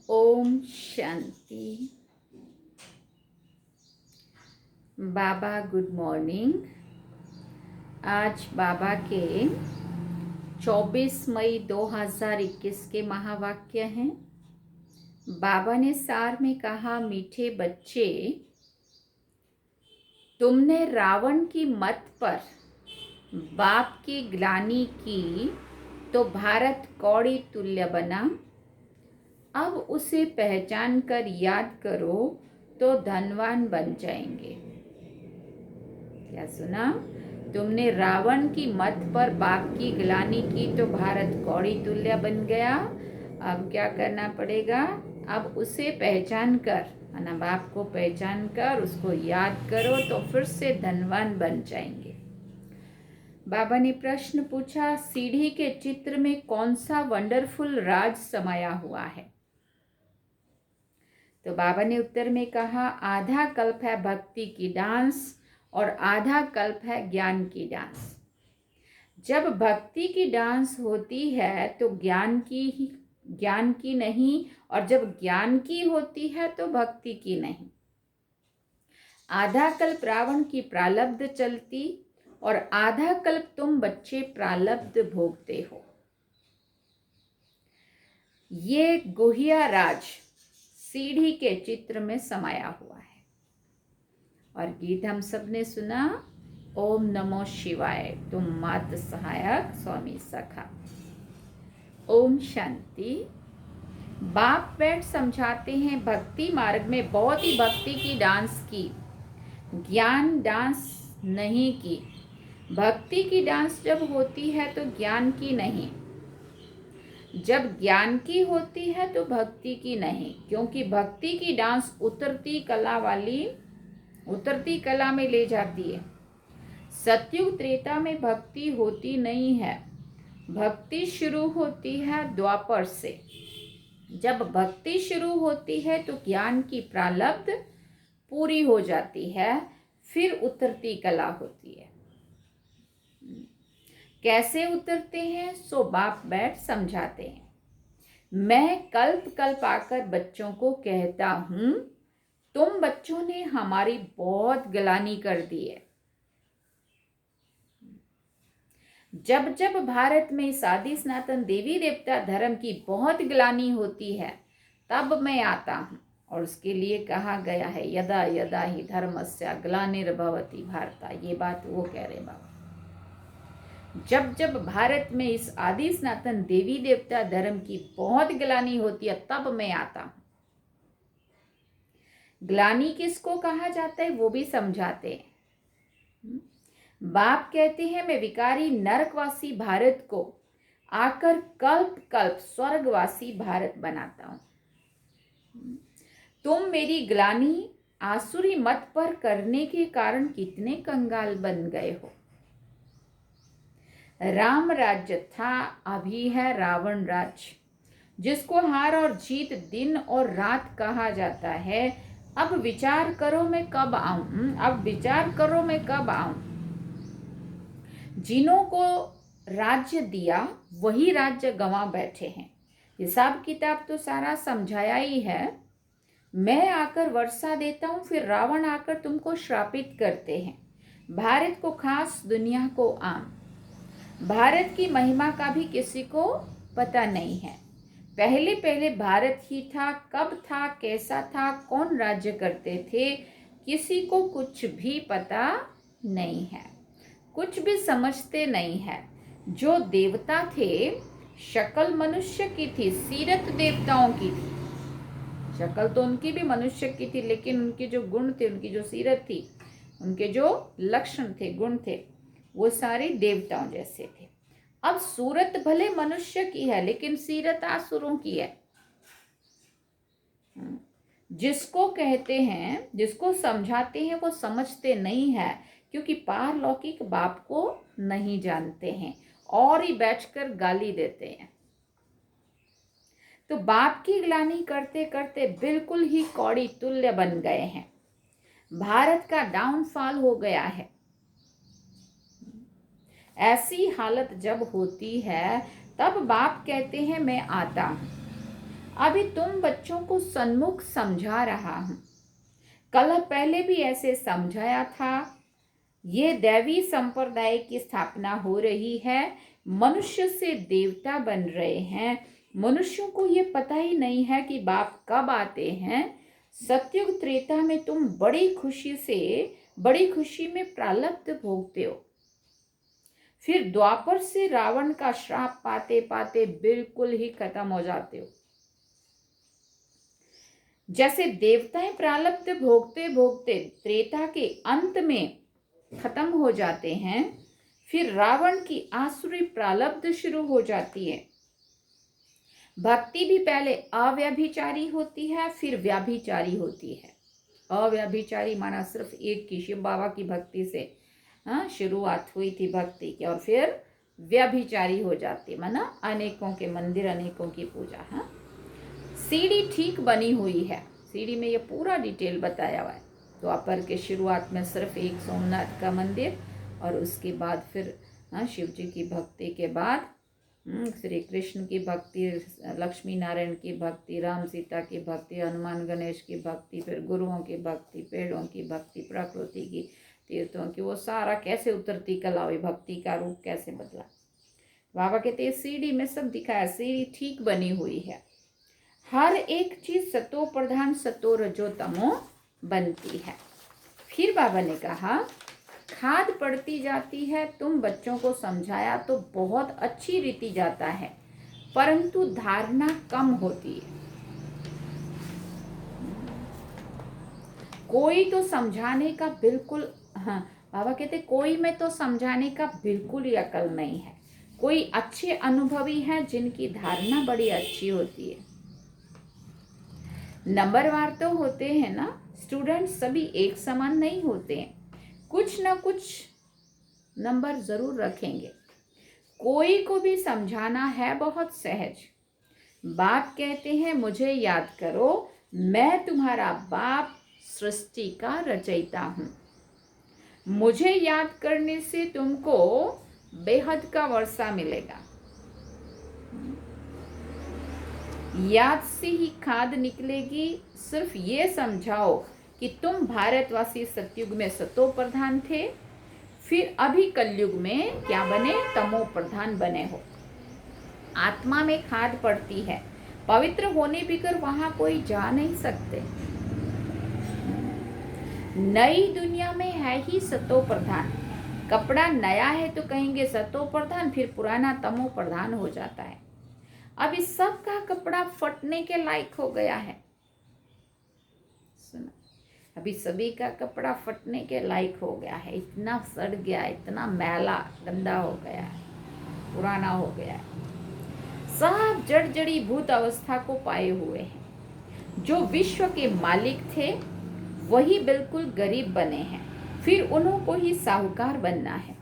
ओम शांति। बाबा good morning. आज बाबा के 24 मई 2021 के महावाक्य हैं। बाबा ने सार में कहा, मीठे बच्चे, तुमने रावण की मत पर बाप की ग्लानि की तो भारत कौड़ी तुल्य बना। अब उसे पहचान कर याद करो तो धनवान बन जाएंगे। क्या सुना? तुमने रावण की मत पर बाप की ग्लानि की तो भारत कौड़ी तुल्य बन गया। अब क्या करना पड़ेगा? अब उसे पहचान कर, ना बाप को पहचान कर उसको याद करो तो फिर से धनवान बन जाएंगे। बाबा ने प्रश्न पूछा, सीढ़ी के चित्र में कौन सा वंडरफुल राज समाया हुआ है? तो बाबा ने उत्तर में कहा, आधा कल्प है भक्ति की डांस और आधा कल्प है ज्ञान की डांस। जब भक्ति की डांस होती है तो ज्ञान की नहीं, और जब ज्ञान की होती है तो भक्ति की नहीं। आधा कल्प रावण की प्रालब्ध चलती और आधा कल्प तुम बच्चे प्रालब्ध भोगते हो। ये गुहिया राज सीढ़ी के चित्र में समाया हुआ है। और गीत हम सब ने सुना, ओम नमो शिवाय, तुम मात सहायक स्वामी सखा। ओम शांति। बाप बैठ समझाते हैं, भक्ति मार्ग में बहुत ही भक्ति की डांस की, ज्ञान डांस नहीं की। भक्ति की डांस जब होती है तो ज्ञान की नहीं, जब ज्ञान की होती है तो भक्ति की नहीं। क्योंकि भक्ति की डांस उतरती कला में ले जाती है। सतयुग त्रेता में भक्ति होती नहीं है। भक्ति शुरू होती है द्वापर से। जब भक्ति शुरू होती है तो ज्ञान की प्रालब्ध पूरी हो जाती है, फिर उतरती कला होती है। कैसे उतरते हैं? सो बाप बैठ समझाते हैं। मैं कल्प कल्प आकर बच्चों को कहता हूं, तुम बच्चों ने हमारी बहुत ग्लानि कर दी है। जब जब भारत में आदि सनातन देवी देवता धर्म की बहुत ग्लानि होती है तब मैं आता हूं। और उसके लिए कहा गया है, यदा यदा ही धर्मस्य ग्लानिर्भवति भारत। ये बात वो कह रहे बाबा। जब जब भारत में इस आदि सनातन देवी देवता धर्म की बहुत ग्लानि होती है तब मैं आता हूं। ग्लानि किसको कहा जाता है वो भी समझाते हैं। बाप कहते हैं, मैं विकारी नरकवासी भारत को आकर कल्प कल्प स्वर्गवासी भारत बनाता हूं। तुम मेरी ग्लानि आसुरी मत पर करने के कारण कितने कंगाल बन गए हो। राम राज्य था, अभी है रावण राज्य, जिसको हार और जीत दिन और रात कहा जाता है। अब विचार करो मैं कब आऊं। जिन्हों को राज्य दिया वही राज्य गंवा बैठे हैं। हिसाब किताब तो सारा समझाया ही है। मैं आकर वर्षा देता हूं, फिर रावण आकर तुमको श्रापित करते हैं। भारत को खास, दुनिया को आम। भारत की महिमा का भी किसी को पता नहीं है। पहले पहले भारत ही था, कब था, कैसा था, कौन राज्य करते थे, किसी को कुछ भी पता नहीं है, कुछ भी समझते नहीं है। जो देवता थे शक्ल मनुष्य की थी, सीरत देवताओं की थी। शक्ल तो उनकी भी मनुष्य की थी, लेकिन उनके जो गुण थे, उनकी जो सीरत थी, उनके जो लक्षण थे, गुण थे, वो सारे देवताओं जैसे थे। अब सूरत भले मनुष्य की है लेकिन सीरत आसुरों की है। जिसको कहते हैं, जिसको समझाते हैं वो समझते नहीं है, क्योंकि पारलौकिक बाप को नहीं जानते हैं और ही बैठकर गाली देते हैं। तो बाप की ग्लानि करते करते बिल्कुल ही कौड़ी तुल्य बन गए हैं। भारत का डाउनफॉल हो गया है। ऐसी हालत जब होती है तब बाप कहते हैं मैं आता हूँ, अभी तुम बच्चों को सन्मुख समझा रहा हूँ, कल पहले भी ऐसे समझाया था। ये दैवी संप्रदाय की स्थापना हो रही है, मनुष्य से देवता बन रहे हैं। मनुष्यों को ये पता ही नहीं है कि बाप कब आते हैं। सतयुग त्रेता में तुम बड़ी खुशी में प्रारब्ध भोगते हो, फिर द्वापर से रावण का श्राप पाते पाते बिल्कुल ही खत्म हो जाते हो। जैसे देवताएं प्रारब्ध भोगते भोगते त्रेता के अंत में खत्म हो जाते हैं, फिर रावण की आसुरी प्रारब्ध शुरू हो जाती है। भक्ति भी पहले अव्यभिचारी होती है, फिर व्याभिचारी होती है। अव्यभिचारी माना सिर्फ एक की, शिव बाबा की भक्ति से शुरुआत हुई थी भक्ति की, और फिर व्यभिचारी हो जाती, माना अनेकों के मंदिर, अनेकों की पूजा। सीढ़ी ठीक बनी हुई है, सीढ़ी में ये पूरा डिटेल बताया हुआ है। तो अपर के शुरुआत में सिर्फ एक सोमनाथ का मंदिर, और उसके बाद फिर शिव जी की भक्ति के बाद श्री कृष्ण की भक्ति, लक्ष्मी नारायण की भक्ति, राम सीता की भक्ति, हनुमान गणेश की भक्ति, फिर गुरुओं की भक्ति, पेड़ों की भक्ति, प्रकृति की, तीर्थों की, वो सारा कैसे उतरती कला हुई, भक्ति का रूप कैसे बदला। बाबा कहते हैं सीढ़ी में सब दिखाया, सीढ़ी ठीक बनी हुई है। हर एक चीज सतो प्रधान सतो रजो तमो बनती है। फिर बाबा ने कहा खाद पड़ती जाती है, तुम बच्चों को समझाया तो बहुत अच्छी रीति जाता है, परंतु धारणा कम होती है। कोई तो समझाने का बिल्कुल, बाबा कहते कोई में तो समझाने का बिल्कुल ही अकल नहीं है। कोई अच्छे अनुभवी हैं जिनकी धारणा बड़ी अच्छी होती है। नंबरवार तो होते हैं ना, स्टूडेंट सभी एक समान नहीं होते हैं, कुछ ना कुछ नंबर जरूर रखेंगे। कोई को भी समझाना है बहुत सहज। बाप कहते हैं मुझे याद करो, मैं तुम्हारा बाप सृष्टि का रचयिता हूँ। मुझे याद करने से तुमको बेहद का वर्षा मिलेगा। याद से ही खाद निकलेगी। सिर्फ ये समझाओ कि तुम भारतवासी सतयुग में सतो प्रधान थे, फिर अभी कलयुग में क्या बने, तमो प्रधान बने हो। आत्मा में खाद पड़ती है, पवित्र होने बिगर वहां कोई जा नहीं सकते। नई दुनिया में है ही सतो प्रधान। कपड़ा नया है तो कहेंगे सतो प्रधान, फिर पुराना तमो प्रधान हो जाता है। अब इस सब का कपड़ा फटने के लायक हो गया है। सुना, अभी सभी का कपड़ा फटने के लायक हो गया है। इतना सड़ गया, इतना मैला गंदा हो गया है, पुराना हो गया है। सब जड़ी भूत अवस्था को पाए हुए हैं। जो विश्व के मालिक थे वही बिल्कुल गरीब बने हैं, फिर उन्होंने ही साहूकार बनना है।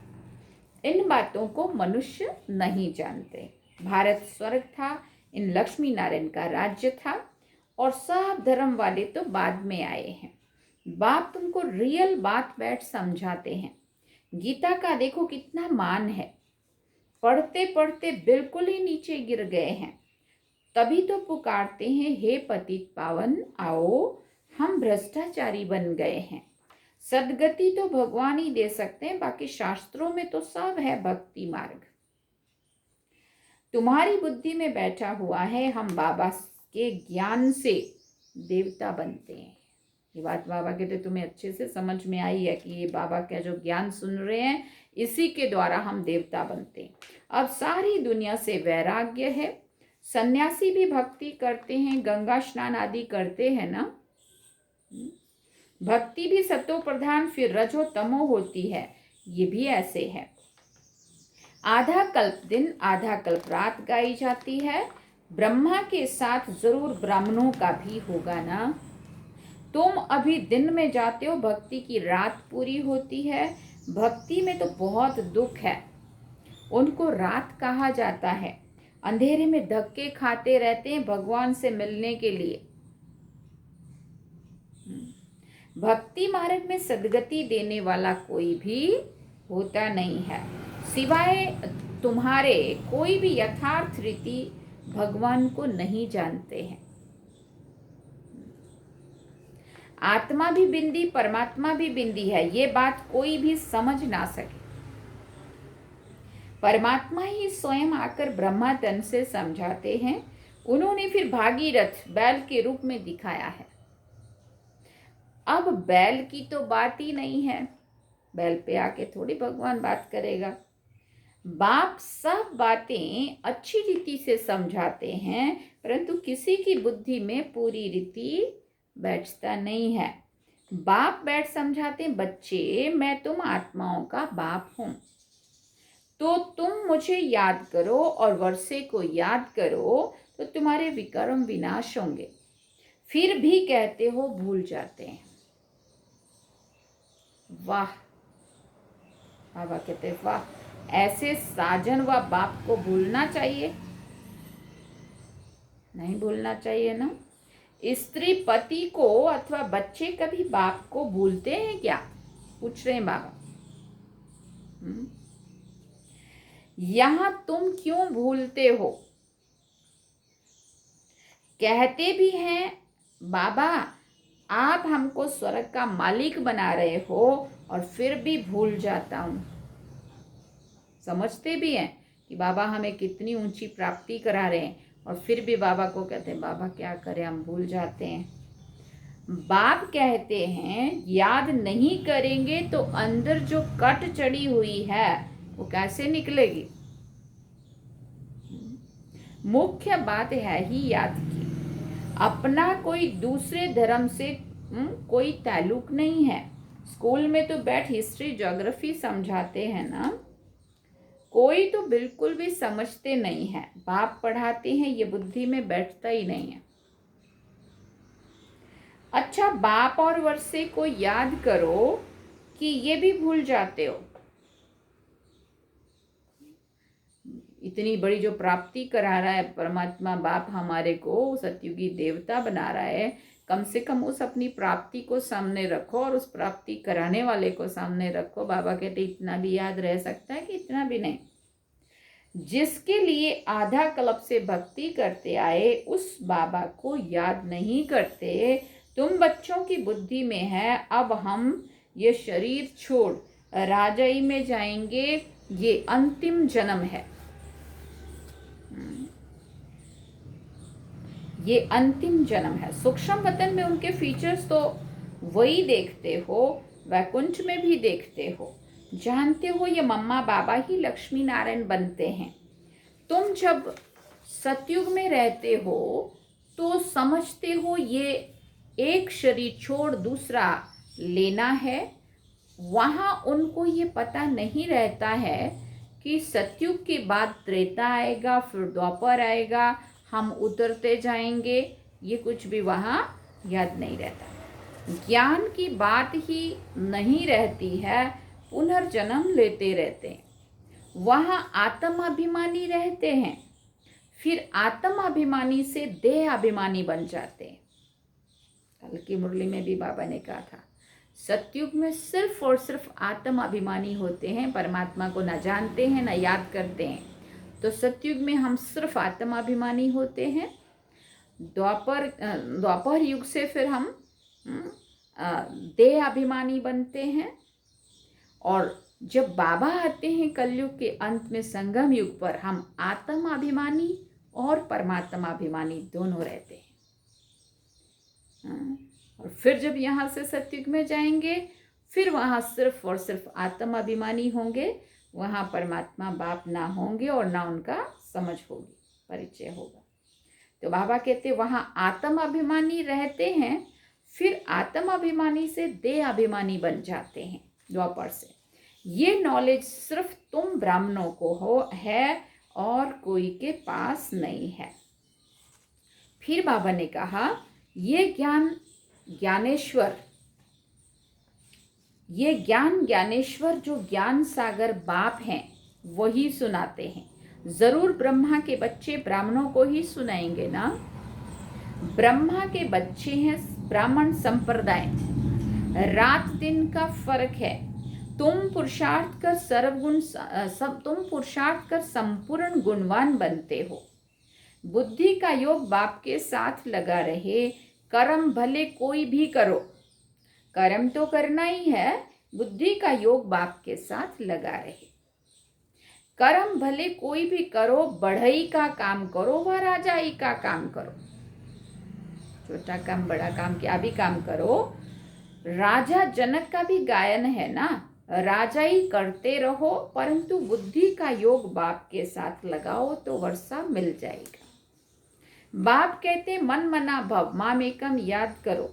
इन बातों को मनुष्य नहीं जानते। भारत स्वर्ग था, इन लक्ष्मी नारायण का राज्य था, और सब धर्म वाले तो बाद में आए हैं। बाप तुमको रियल बात बैठ समझाते हैं। गीता का देखो कितना मान है, पढ़ते पढ़ते बिल्कुल ही नीचे गिर गए हैं, तभी तो पुकारते हैं हे पतित पावन आओ, हम भ्रष्टाचारी बन गए हैं। सदगति तो भगवान ही दे सकते हैं, बाकी शास्त्रों में तो सब है भक्ति मार्ग। तुम्हारी बुद्धि में बैठा हुआ है, हम बाबा के ज्ञान से देवता बनते हैं। ये बात बाबा कहते तुम्हें अच्छे से समझ में आई है कि ये बाबा का जो ज्ञान सुन रहे हैं, इसी के द्वारा हम देवता बनते हैं। अब सारी दुनिया से वैराग्य है। सन्यासी भी भक्ति करते हैं, गंगा स्नान आदि करते हैं ना। भक्ति भी सतो प्रधान फिर रजो तमो होती है, ये भी ऐसे है। आधा कल्प दिन आधा कल्प रात गाई जाती है। ब्रह्मा के साथ जरूर ब्राह्मणों का भी होगा ना। तुम अभी दिन में जाते हो, भक्ति की रात पूरी होती है। भक्ति में तो बहुत दुख है, उनको रात कहा जाता है। अंधेरे में धक्के खाते रहते हैं भगवान से मिलने के लिए। भक्ति मार्ग में सदगति देने वाला कोई भी होता नहीं है, सिवाय तुम्हारे कोई भी यथार्थ रीति भगवान को नहीं जानते हैं। आत्मा भी बिंदी, परमात्मा भी बिंदी है, ये बात कोई भी समझ ना सके। परमात्मा ही स्वयं आकर ब्रह्मा तन से समझाते हैं। उन्होंने फिर भागीरथ बैल के रूप में दिखाया है। अब बैल की तो बात ही नहीं है, बैल पे आके थोड़ी भगवान बात करेगा। बाप सब बातें अच्छी रीति से समझाते हैं, परंतु किसी की बुद्धि में पूरी रीति बैठता नहीं है। बाप बैठ समझाते, बच्चे मैं तुम आत्माओं का बाप हूं, तो तुम मुझे याद करो और वर्षे को याद करो तो तुम्हारे विकर्म विनाश होंगे। फिर भी कहते हो भूल जाते हैं। वाह, बाबा कहते वाह, ऐसे साजन व बाप को भूलना चाहिए? नहीं भूलना चाहिए ना। स्त्री पति को अथवा बच्चे कभी बाप को भूलते हैं क्या? पूछ रहे हैं बाबा। यहां तुम क्यों भूलते हो? कहते भी हैं बाबा आप हमको स्वर्ग का मालिक बना रहे हो, और फिर भी भूल जाता हूं। समझते भी हैं कि बाबा हमें कितनी ऊंची प्राप्ति करा रहे हैं, और फिर भी बाबा को कहते हैं बाबा क्या करें, हम भूल जाते हैं। बाप कहते हैं याद नहीं करेंगे तो अंदर जो कट चढ़ी हुई है वो कैसे निकलेगी? मुख्य बात है ही याद की। अपना कोई दूसरे धर्म से कोई ताल्लुक नहीं है। स्कूल में तो बैठ हिस्ट्री ज्योग्राफी समझाते हैं ना, कोई तो बिल्कुल भी समझते नहीं है। बाप पढ़ाते हैं, ये बुद्धि में बैठता ही नहीं है। अच्छा, बाप और वर्षे को याद करो कि ये भी भूल जाते हो। इतनी बड़ी जो प्राप्ति करा रहा है परमात्मा बाप हमारे को, सतयुगी देवता बना रहा है, कम से कम उस अपनी प्राप्ति को सामने रखो और उस प्राप्ति कराने वाले को सामने रखो। बाबा कहते इतना भी याद रह सकता है कि इतना भी नहीं। जिसके लिए आधा कल्प से भक्ति करते आए उस बाबा को याद नहीं करते। तुम बच्चों की बुद्धि में है अब हम ये शरीर छोड़ राजाई में जाएंगे, ये अंतिम जन्म है। ये अंतिम जन्म है। सूक्ष्म वतन में उनके फीचर्स तो वही देखते हो, वैकुंठ में भी देखते हो। जानते हो ये मम्मा बाबा ही लक्ष्मी नारायण बनते हैं। तुम जब सतयुग में रहते हो तो समझते हो ये एक शरीर छोड़ दूसरा लेना है। वहाँ उनको ये पता नहीं रहता है कि सतयुग के बाद त्रेता आएगा, फिर द्वापर आएगा, हम उतरते जाएंगे, ये कुछ भी वहाँ याद नहीं रहता। ज्ञान की बात ही नहीं रहती है, पुनर्जन्म लेते रहते हैं। वहाँ आत्माभिमानी रहते हैं, फिर आत्माभिमानी से देह अभिमानी बन जाते हैं। कल की मुरली में भी बाबा ने कहा था सतयुग में सिर्फ और सिर्फ आत्माभिमानी होते हैं, परमात्मा को न जानते हैं न याद करते हैं। तो सतयुग में हम सिर्फ आत्माभिमानी होते हैं। द्वापर युग से फिर हम देह अभिमानी बनते हैं, और जब बाबा आते हैं कलयुग के अंत में संगम युग पर, हम आत्माभिमानी और परमात्माभिमानी दोनों रहते हैं। और फिर जब यहाँ से सतयुग में जाएंगे, फिर वहाँ सिर्फ और सिर्फ आत्माभिमानी होंगे, वहाँ परमात्मा बाप ना होंगे और ना उनका समझ होगी, परिचय होगा। तो बाबा कहते वहाँ आत्माभिमानी रहते हैं, फिर आत्माभिमानी से देह अभिमानी बन जाते हैं द्वापर से। ये नॉलेज सिर्फ तुम ब्राह्मणों को हो है और कोई के पास नहीं है। फिर बाबा ने कहा ये ज्ञानेश्वर जो ज्ञान सागर बाप हैं वही सुनाते हैं। जरूर ब्रह्मा के बच्चे ब्राह्मणों को ही सुनाएंगे ना। ब्रह्मा के बच्चे हैं ब्राह्मण संप्रदाय, रात दिन का फर्क है। तुम पुरुषार्थ कर संपूर्ण गुणवान बनते हो। बुद्धि का योग बाप के साथ लगा रहे। कर्म भले कोई भी करो, कर्म तो करना ही है। बुद्धि का योग बाप के साथ लगा रहे। कर्म भले कोई भी करो, बढ़ई का काम करो व राजाई का काम करो। छोटा काम बड़ा काम क्या भी काम करो। राजा जनक का भी गायन है ना, राजाई करते रहो परंतु बुद्धि का योग बाप के साथ लगाओ तो वर्षा मिल जाएगा। बाप कहते मन मना भव मामेकम याद करो।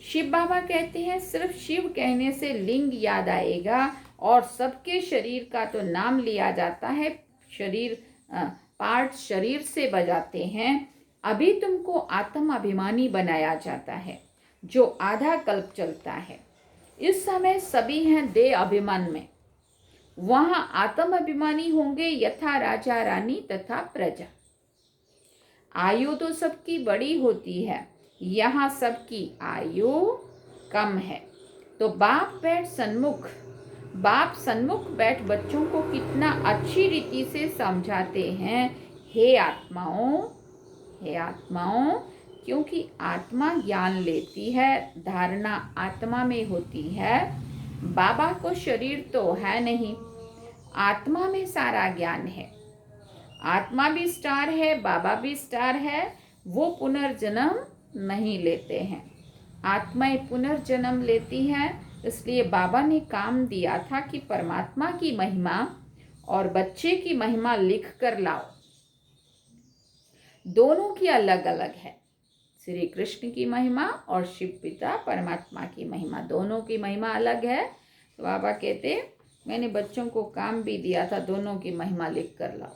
शिव बाबा कहते हैं सिर्फ शिव कहने से लिंग याद आएगा और सबके शरीर का तो नाम लिया जाता है। शरीर पार्ट शरीर से बजाते हैं। अभी तुमको आत्म अभिमानी बनाया जाता है जो आधा कल्प चलता है। इस समय सभी हैं देह अभिमान में, वहां आत्म अभिमानी होंगे यथा राजा रानी तथा प्रजा। आयु तो सबकी बड़ी होती है, यहाँ सबकी आयु कम है। तो बाप सन्मुख बैठ बच्चों को कितना अच्छी रीति से समझाते हैं। हे आत्माओं, क्योंकि आत्मा ज्ञान लेती है, धारणा आत्मा में होती है। बाबा को शरीर तो है नहीं, आत्मा में सारा ज्ञान है। आत्मा भी स्टार है, बाबा भी स्टार है। वो पुनर्जन्म नहीं लेते हैं, आत्माएं पुनर्जन्म लेती हैं। इसलिए बाबा ने काम दिया था कि परमात्मा की महिमा और बच्चे की महिमा लिख कर लाओ। दोनों की अलग अलग है। श्री कृष्ण की महिमा और शिव पिता परमात्मा की महिमा, दोनों की महिमा अलग है। तो बाबा कहते मैंने बच्चों को काम भी दिया था, दोनों की महिमा लिख कर लाओ।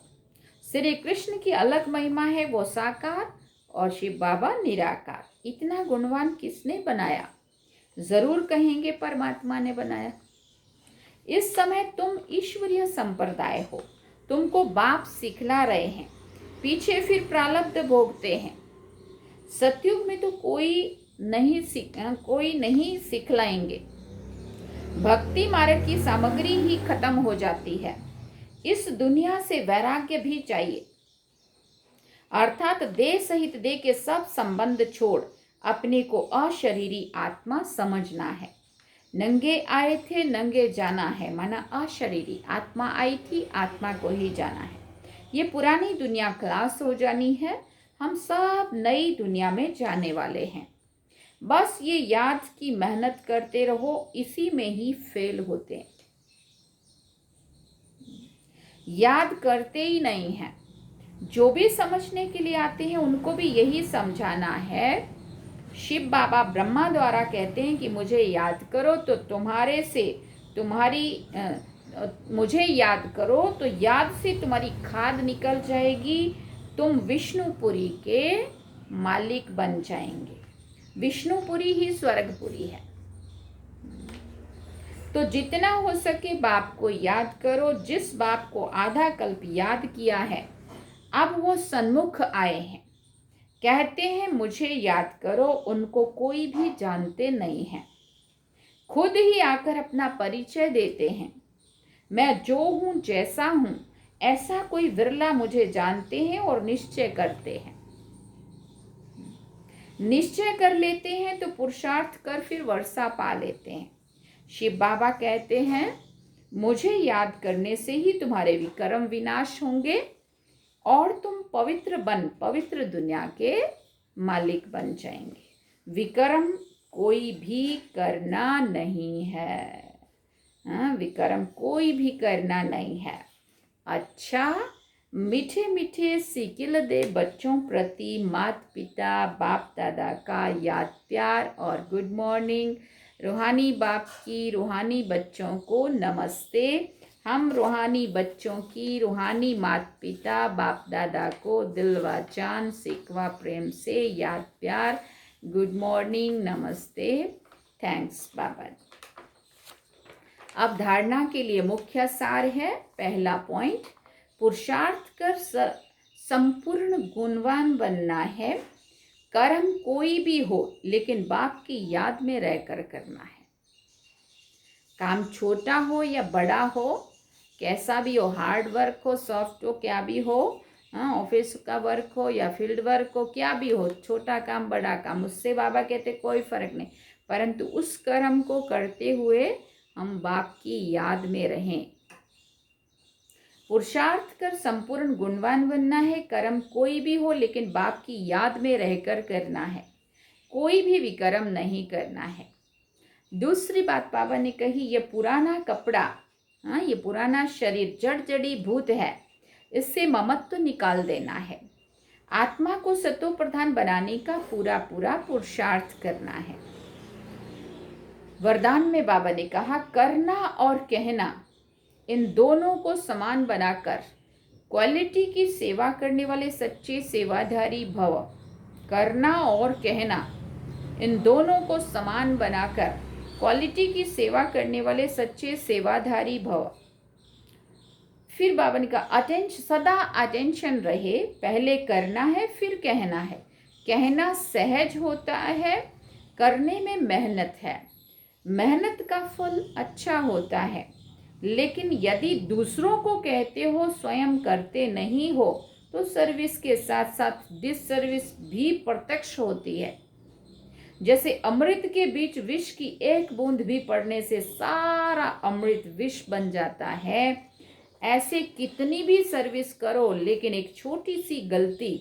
श्री कृष्ण की अलग महिमा है, वो साकार, और शिव बाबा निराकार। इतना गुणवान किसने बनाया? जरूर कहेंगे परमात्मा ने बनाया। इस समय तुम ईश्वरीय संप्रदाय हो, तुमको बाप सिखला रहे हैं, पीछे फिर प्रारब्ध भोगते हैं। सतयुग में तो कोई नहीं सिखलाएंगे। भक्ति मार्ग की सामग्री ही खत्म हो जाती है। इस दुनिया से वैराग्य भी चाहिए, अर्थात देह सहित देह के सब संबंध छोड़ अपने को अशरीरी आत्मा समझना है। नंगे आए थे नंगे जाना है, माना अशरीरी आत्मा आई थी, आत्मा को ही जाना है। ये पुरानी दुनिया खलास हो जानी है, हम सब नई दुनिया में जाने वाले हैं। बस ये याद की मेहनत करते रहो, इसी में ही फेल होते हैं। याद करते ही नहीं हैं। जो भी समझने के लिए आते हैं उनको भी यही समझाना है। शिव बाबा ब्रह्मा द्वारा कहते हैं कि मुझे याद करो तो मुझे याद करो तो याद से तुम्हारी खाद निकल जाएगी, तुम विष्णुपुरी के मालिक बन जाएंगे। विष्णुपुरी ही स्वर्गपुरी है। तो जितना हो सके बाप को याद करो। जिस बाप को आधा कल्प याद किया है, अब वो सन्मुख आए हैं, कहते हैं मुझे याद करो। उनको कोई भी जानते नहीं है, खुद ही आकर अपना परिचय देते हैं। मैं जो हूं जैसा हूं, ऐसा कोई विरला मुझे जानते हैं और निश्चय करते हैं। निश्चय कर लेते हैं तो पुरुषार्थ कर फिर वर्षा पा लेते हैं। शिव बाबा कहते हैं मुझे याद करने से ही तुम्हारे विकर्म विनाश होंगे और तुम पवित्र दुनिया के मालिक बन जाएंगे। विकर्म कोई भी करना नहीं है। विकर्म कोई भी करना नहीं है। अच्छा, मीठे मीठे सिकिल दे बच्चों प्रति माता पिता बाप दादा का याद प्यार और गुड मॉर्निंग। रूहानी बाप की रूहानी बच्चों को नमस्ते। हम रूहानी बच्चों की रूहानी माता पिता बाप दादा को दिल व जान सिकवा प्रेम से याद प्यार, गुड मॉर्निंग, नमस्ते, थैंक्स बाबा। अब धारणा के लिए मुख्य सार है। पहला पॉइंट, पुरुषार्थ कर संपूर्ण गुणवान बनना है। कर्म कोई भी हो लेकिन बाप की याद में रहकर करना है। काम छोटा हो या बड़ा हो, कैसा भी हो, हार्ड वर्क हो, सॉफ्ट हो, क्या भी हो, हाँ, ऑफिस का वर्क हो या फील्ड वर्क हो, क्या भी हो, छोटा काम बड़ा काम, उससे बाबा कहते कोई फर्क नहीं, परंतु उस कर्म को करते हुए हम बाप की याद में रहें। पुरुषार्थ कर संपूर्ण गुणवान बनना है। कर्म कोई भी हो लेकिन बाप की याद में रहकर करना है, कोई भी विकर्म नहीं करना है। दूसरी बात बाबा ने कही, ये पुराना कपड़ा, हाँ, ये पुराना शरीर जड़ जड़ी भूत है, इससे ममत्व निकाल देना है। आत्मा को सतो प्रधान बनाने का पूरा पूरा पुरुषार्थ करना है। वरदान में बाबा ने कहा, करना और कहना इन दोनों को समान बनाकर क्वालिटी की सेवा करने वाले सच्चे सेवाधारी भव। करना और कहना इन दोनों को समान बनाकर क्वालिटी की सेवा करने वाले सच्चे सेवाधारी भव। फिर बाबा ने कहा, सदा अटेंशन रहे, पहले करना है फिर कहना है। कहना सहज होता है, करने में मेहनत है, मेहनत का फल अच्छा होता है, लेकिन यदि दूसरों को कहते हो स्वयं करते नहीं हो तो सर्विस के साथ साथ डिससर्विस भी प्रत्यक्ष होती है। जैसे अमृत के बीच विष की एक बूंद भी पड़ने से सारा अमृत विष बन जाता है, ऐसे कितनी भी सर्विस करो लेकिन एक छोटी सी गलती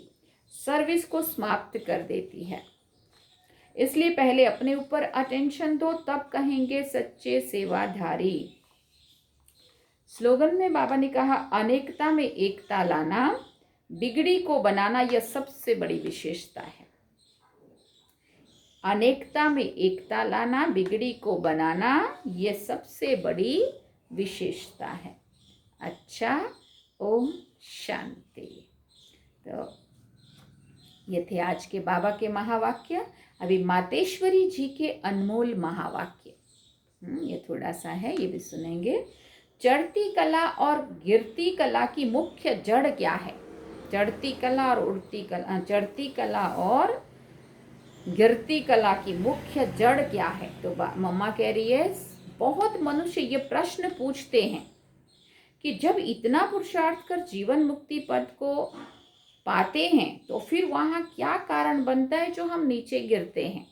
सर्विस को समाप्त कर देती है। इसलिए पहले अपने ऊपर अटेंशन दो, तब कहेंगे सच्चे सेवाधारी। स्लोगन में बाबा ने कहा, अनेकता में एकता लाना, बिगड़ी को बनाना, यह सबसे बड़ी विशेषता है। अनेकता में एकता लाना, बिगड़ी को बनाना, यह सबसे बड़ी विशेषता है। अच्छा, ओम शांति। तो ये थे आज के बाबा के महावाक्य। अभी मातेश्वरी जी के अनमोल महावाक्य, ये थोड़ा सा है, ये भी सुनेंगे। चढ़ती कला और गिरती कला की मुख्य जड़ क्या है? चढ़ती कला और उड़ती कला, चढ़ती कला और गिरती कला की मुख्य जड़ क्या है? तो मम्मा कह रही है, बहुत मनुष्य ये प्रश्न पूछते हैं कि जब इतना पुरुषार्थ कर जीवन मुक्ति पद को पाते हैं तो फिर वहाँ क्या कारण बनता है जो हम नीचे गिरते हैं?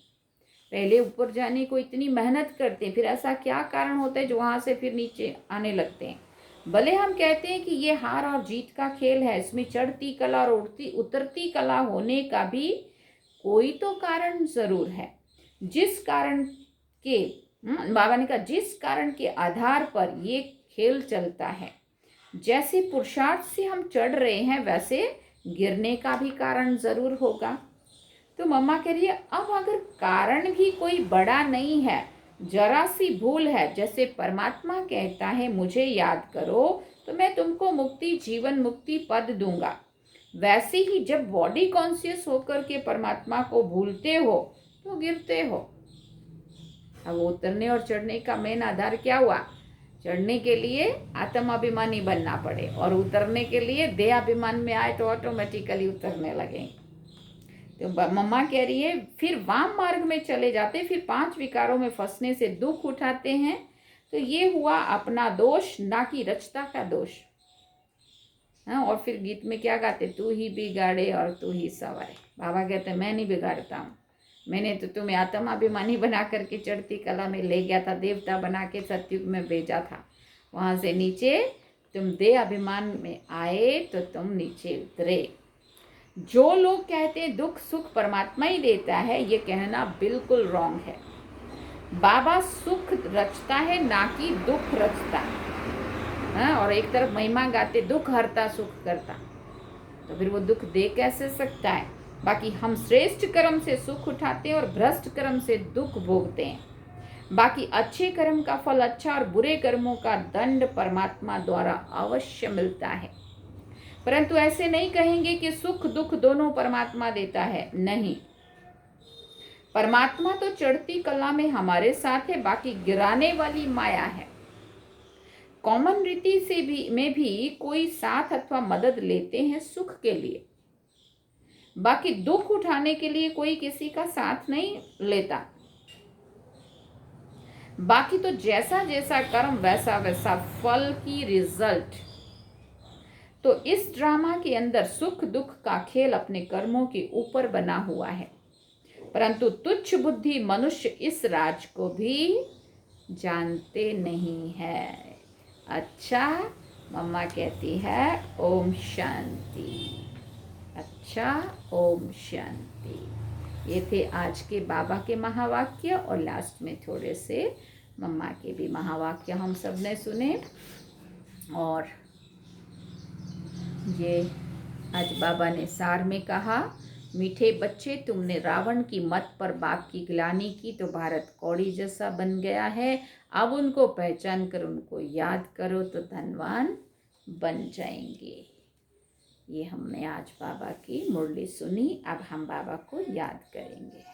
पहले ऊपर जाने को इतनी मेहनत करते हैं, फिर ऐसा क्या कारण होता है जो वहाँ से फिर नीचे आने लगते हैं? भले हम कहते हैं कि ये हार और जीत का खेल है, इसमें चढ़ती कला और उतरती कला होने का भी कोई तो कारण जरूर है। जिस कारण के बाबा ने कहा, जिस कारण के आधार पर ये खेल चलता है, जैसे पुरुषार्थ से हम चढ़ रहे हैं वैसे गिरने का भी कारण जरूर होगा। तो मम्मा कह रही है, अब अगर कारण भी कोई बड़ा नहीं है, जरा सी भूल है, जैसे परमात्मा कहता है मुझे याद करो तो मैं तुमको मुक्ति, जीवन मुक्ति पद दूंगा, वैसे ही जब बॉडी कॉन्शियस होकर के परमात्मा को भूलते हो तो गिरते हो। अब उतरने और चढ़ने का मेन आधार क्या हुआ? चढ़ने के लिए आत्माभिमानी बनना पड़े और उतरने के लिए देहाभिमान में आए तो ऑटोमेटिकली उतरने लगेंगे। तो मम्मा कह रही है, फिर वाम मार्ग में चले जाते, फिर 5 विकारों में फंसने से दुख उठाते हैं, तो ये हुआ अपना दोष, ना कि रचता का दोष। हाँ, और फिर गीत में क्या गाते, तू ही बिगाड़े और तू ही सवारे। बाबा कहते मैं नहीं बिगाड़ता हूँ, मैंने तो तुम्हें आत्माभिमानी बना करके चढ़ती कला में ले गया था, देवता बना के सतयुग में भेजा था, वहाँ से नीचे तुम देह अभिमान में आए तो तुम नीचे उतरे। जो लोग कहते हैं दुख सुख परमात्मा ही देता है, ये कहना बिल्कुल रॉन्ग है। बाबा सुख रचता है, ना कि दुख रचता है। हाँ, और एक तरफ महिमा गाते, दुख हरता सुख करता, तो फिर वो दुख दे कैसे सकता है? बाकी हम श्रेष्ठ कर्म से सुख उठाते हैं और भ्रष्ट कर्म से दुख भोगते हैं। बाकी अच्छे कर्म का फल अच्छा और बुरे कर्मों का दंड परमात्मा द्वारा अवश्य मिलता है। परंतु ऐसे नहीं कहेंगे कि सुख दुख दोनों परमात्मा देता है, नहीं। परमात्मा तो चढ़ती कला में हमारे साथ है, बाकी गिराने वाली माया है। कॉमन रीति से भी कोई साथ अथवा मदद लेते हैं सुख के लिए, बाकी दुख उठाने के लिए कोई किसी का साथ नहीं लेता। बाकी तो जैसा जैसा कर्म वैसा वैसा फल की रिजल्ट। तो इस ड्रामा के अंदर सुख दुख का खेल अपने कर्मों के ऊपर बना हुआ है, परंतु तुच्छ बुद्धि मनुष्य इस राज को भी जानते नहीं है। अच्छा, मम्मा कहती है ओम शांति। अच्छा, ओम शांति। ये थे आज के बाबा के महावाक्य, और लास्ट में थोड़े से मम्मा के भी महावाक्य हम सब ने सुने। और ये आज बाबा ने सार में कहा, मीठे बच्चे, तुमने रावण की मत पर बाप की ग्लानि की तो भारत कौड़ी जैसा बन गया है। अब उनको पहचान कर उनको याद करो तो धनवान बन जाएंगे। ये हमने आज बाबा की मुरली सुनी। अब हम बाबा को याद करेंगे।